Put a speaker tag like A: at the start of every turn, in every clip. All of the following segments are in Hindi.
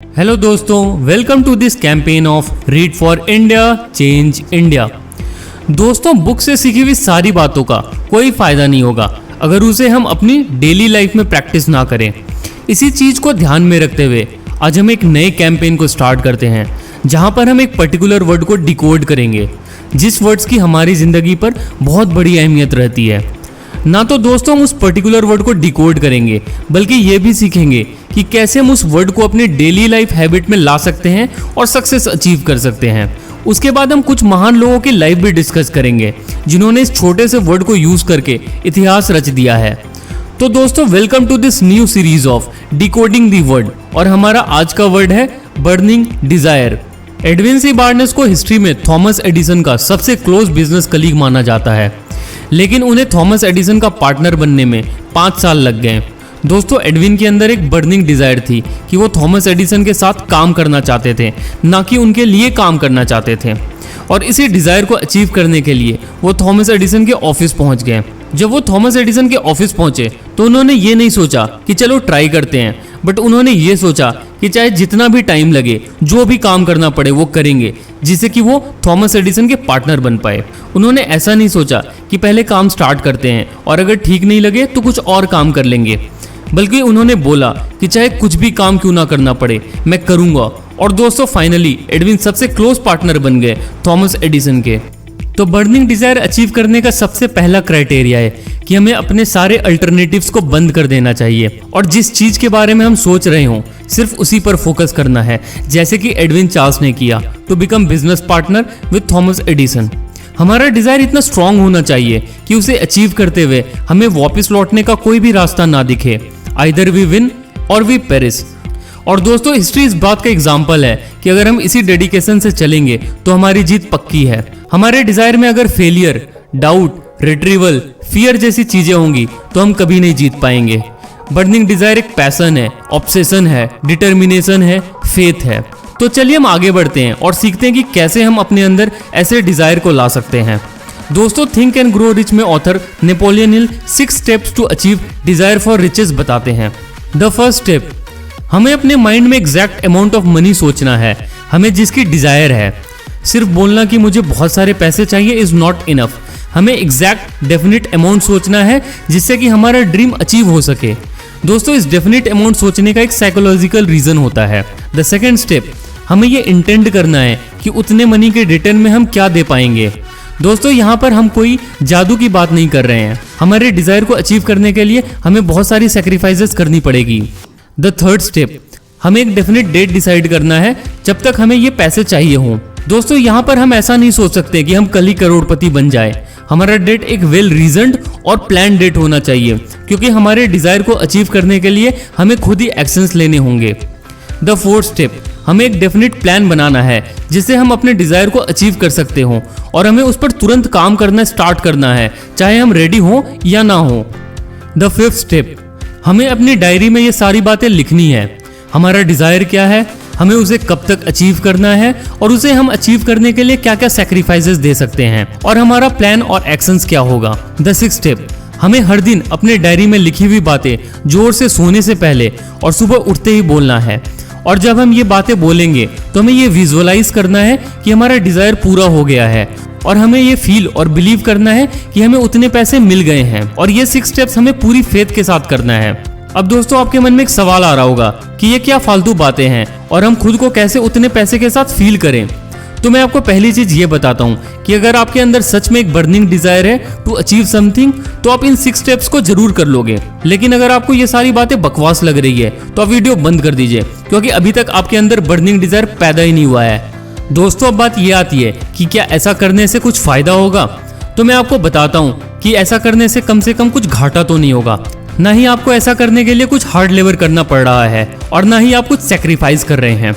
A: हेलो दोस्तों, welcome to this campaign of read for India change India. दोस्तों, बुक से सीखी हुई सारी बातों का कोई फायदा नहीं होगा अगर उसे हम अपनी डेली लाइफ में प्रैक्टिस ना करें। इसी चीज को ध्यान में रखते हुए आज हम एक नए कैंपेन को स्टार्ट करते हैं जहां पर हम एक पर्टिकुलर वर्ड को डिकोड करेंगे, जिस वर्ड्स की हमारी जिंदगी पर बहुत बड़ी अहमियत रहती है। ना तो दोस्तों हम उस पर्टिकुलर वर्ड को डिकोड करेंगे, बल्कि ये भी सीखेंगे कि कैसे हम उस वर्ड को अपनी डेली लाइफ हैबिट में ला सकते हैं और सक्सेस अचीव कर सकते हैं। उसके बाद हम कुछ महान लोगों की लाइफ भी डिस्कस करेंगे जिन्होंने इस छोटे से वर्ड को यूज करके इतिहास रच दिया है। तो दोस्तों, welcome to this new series of decoding the word, और हमारा आज का वर्ड है burning desire. Edwin C Barnes को हिस्ट्री में थॉमस एडिसन का सबसे क्लोज बिजनेस कलीग माना जाता है, लेकिन उन्हें थॉमस एडिसन का पार्टनर बनने में 5 साल लग गए। दोस्तों, एडविन के अंदर एक बर्निंग डिजायर थी कि वो थॉमस एडिसन के साथ काम करना चाहते थे, ना कि उनके लिए काम करना चाहते थे। और इसी डिजायर को अचीव करने के लिए वो थॉमस एडिसन के ऑफिस पहुंच गए। जब वो थॉमस एडिसन के ऑफिस पहुंचे तो उन्होंने ये नहीं सोचा कि चलो ट्राई करते हैं, बट उन्होंने ये सोचा कि चाहे जितना भी टाइम लगे, जो भी काम करना पड़े वो करेंगे, जिससे कि वो थॉमस एडिसन के पार्टनर बन पाए। उन्होंने ऐसा नहीं सोचा कि पहले काम स्टार्ट करते हैं और अगर ठीक नहीं लगे तो कुछ और काम कर लेंगे, बल्कि उन्होंने बोला कि चाहे कुछ भी काम क्यों ना करना पड़े, मैं करूंगा। और दोस्तों, फाइनली एडविन सबसे क्लोज पार्टनर बन गए थॉमस एडिसन के। तो बर्निंग डिजायर अचीव करने का सबसे पहला क्राइटेरिया है कि हमें अपने सारे अल्टरनेटिव्स को बंद कर देना चाहिए और जिस चीज के बारे में हम सोच रहे हों सिर्फ उसी पर फोकस करना है, जैसे कि एडविन चार्ल्स ने किया to become business partner with Thomas Edison. हमारा डिजायर इतना स्ट्रांग होना चाहिए कि उसे अचीव करते हुए हमें वापस लौटने का कोई भी रास्ता ना दिखे। आइदर वी विन और वी पेरिश। और दोस्तों, हिस्ट्री इस बात का एग्जाम्पल है कि अगर हम इसी डेडिकेशन से चलेंगे तो हमारी जीत पक्की है। हमारे डिजायर में अगर फेलियर, डाउट, रिट्रीवल, फियर जैसी चीजें होंगी तो हम कभी नहीं जीत पाएंगे। बर्निंग डिजायर एक पैशन है, ऑब्सेशन है, डिटर्मिनेशन है, फेथ है। तो चलिए हम आगे बढ़ते हैं और सीखते हैं कि कैसे हम अपने अंदर ऐसे डिजायर को ला सकते हैं। दोस्तों, थिंक एंड ग्रो रिच में author Napoleon Hill 6 steps to achieve desire for riches बताते हैं। द फर्स्ट स्टेप, हमें अपने माइंड में एग्जैक्ट अमाउंट ऑफ मनी सोचना है हमें जिसकी डिजायर है। सिर्फ बोलना कि मुझे बहुत सारे पैसे चाहिए इज नॉट इनफ। हमें एग्जैक्ट डेफिनेट अमाउंट सोचना है जिससे कि हमारा ड्रीम अचीव हो सके। दोस्तों, इस डेफिनेट अमाउंट सोचने का एक साइकोलॉजिकल रीजन होता है। द सेकेंड स्टेप, हमें ये इंटेंड करना है कि उतने मनी के रिटर्न में हम क्या दे पाएंगे। दोस्तों, यहाँ पर हम कोई जादू की बात नहीं कर रहे हैं। हमारे डिजायर को अचीव करने के लिए हमें बहुत सारी सैक्रिफाइसेस करनी पड़ेगी। द थर्ड स्टेप, हमें एक डेफिनेट डेट डिसाइड करना है जब तक हमें ये पैसे चाहिए हों। दोस्तों, यहाँ पर हम ऐसा नहीं सोच सकते कि हम कल ही करोड़पति बन जाए। हमारा डेट एक वेल रीजन्ड और प्लान डेट होना चाहिए, क्योंकि हमारे डिजायर को अचीव करने के लिए हमें खुद ही एक्शंस लेने होंगे। द फोर्थ स्टेप, हमें एक डेफिनेट प्लान बनाना है जिससे हम अपने डिजायर को अचीव कर सकते हों और हमें उस पर तुरंत काम करना स्टार्ट करना है, चाहे हम रेडी हों या ना हो। द फिफ्थ स्टेप, हमें अपनी डायरी में ये सारी बातें लिखनी है। हमारा डिजायर क्या है, हमें उसे कब तक अचीव करना है और उसे हम अचीव करने के लिए क्या क्या सैक्रिफाइसेस दे सकते हैं, और हमारा प्लान और एक्शंस क्या होगा। द सिक्स्थ स्टेप, हमें हर दिन अपने डायरी में लिखी हुई बातें जोर से सोने से पहले और सुबह उठते ही बोलना है। और जब हम ये बातें बोलेंगे तो हमें ये विजुअलाइज करना है कि हमारा डिजायर पूरा हो गया है, और हमें ये फील और बिलीव करना है कि हमें उतने पैसे मिल गए हैं। और ये 6 स्टेप्स हमें पूरी फेथ के साथ करना है। अब दोस्तों, आपके मन में एक सवाल आ रहा होगा कि ये क्या फालतू बातें हैं और हम खुद को कैसे उतने पैसे के साथ फील करें। तो मैं आपको पहली चीज ये बताता हूँ कि अगर आपके अंदर सच में एक बर्निंग डिजायर है टू अचीव समथिंग, तो आप इन 6 स्टेप्स को जरूर कर लोगे। लेकिन अगर आपको ये सारी बातें बकवास लग रही है तो आप वीडियो बंद कर दीजिए, क्योंकि अभी तक आपके अंदर बर्निंग डिजायर पैदा ही नहीं हुआ है। दोस्तों, अब बात ये आती है कि क्या ऐसा करने से कुछ फायदा होगा। तो मैं आपको बताता हूँ कि ऐसा करने से कम कुछ घाटा तो नहीं होगा। ना ही आपको ऐसा करने के लिए कुछ हार्ड लेबर करना पड़ रहा है और ना ही आप कुछ सेक्रीफाइस कर रहे हैं।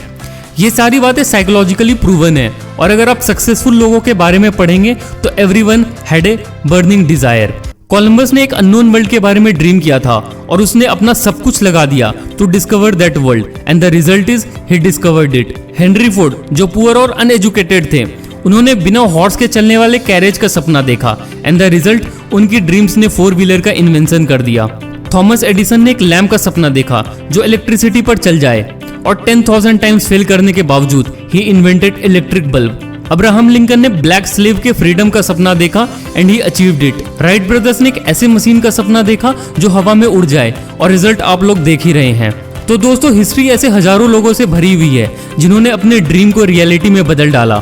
A: ये सारी बातें साइकोलॉजिकली प्रूवन है, और अगर आप सक्सेसफुल लोगों के बारे में पढ़ेंगे तो everyone had a burning desire. Columbus ने एक अननोन वर्ल्ड के बारे में ड्रीम किया था और उसने अपना सब कुछ लगा दिया to discover that world, and the result is he discovered it. Henry Ford, जो पुअर और अनएजुकेटेड थे, उन्होंने बिना हॉर्स के चलने वाले कैरेज का सपना देखा, एंड द रिजल्ट, उनकी ड्रीम्स ने 4 व्हीलर का इन्वेंशन कर दिया। थॉमस एडिसन ने एक लैम्प का सपना देखा जो इलेक्ट्रिसिटी पर चल जाए और 10,000 टाइम्स फेल करने के बावजूद he invented electric bulb. Abraham Lincoln ने ब्लैक स्लेव के फ्रीडम का सपना देखा and he achieved it. Wright brothers ने एक ऐसे मशीन का सपना देखा जो हवा में उड़ जाए और रिजल्ट आप लोग देख ही रहे हैं। तो दोस्तों हिस्ट्री ऐसे हजारों लोगों से भरी हुई है जिन्होंने अपने ड्रीम को रियलिटी में बदल डाला।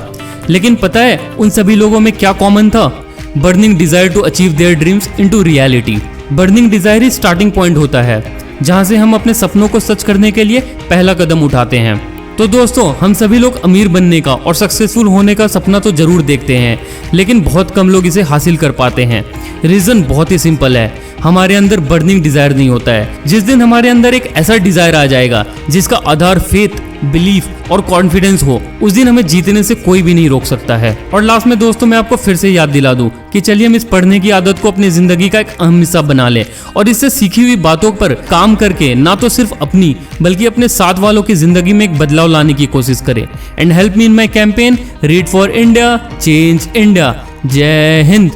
A: लेकिन पता है उन सभी लोगों में क्या कॉमन था? Burning desire to achieve their dreams into reality. Burning desire ही स्टार्टिंग पॉइंट होता है जहां से हम अपने सपनों को सच करने के लिए पहला कदम उठाते हैं। तो दोस्तों हम सभी लोग अमीर बनने का और सक्सेसफुल होने का सपना तो जरूर देखते हैं, लेकिन बहुत कम लोग इसे हासिल कर पाते हैं। रीजन बहुत ही सिंपल है, हमारे अंदर बर्निंग डिजायर नहीं होता है। जिस दिन हमारे अंदर एक ऐसा डिजायर आ जाएगा जिसका आधार फेथ, बिलीफ और कॉन्फिडेंस हो, उस दिन हमें जीतने से कोई भी नहीं रोक सकता है। और लास्ट में दोस्तों मैं आपको फिर से याद दिला दूं कि चलिए हम इस पढ़ने की आदत को अपनी जिंदगी का एक अहम हिस्सा बना लें और इससे सीखी हुई बातों पर काम करके ना तो सिर्फ अपनी बल्कि अपने साथ वालों की जिंदगी में एक बदलाव लाने की कोशिश करें। And help me in my campaign read for India change India. जय हिंद।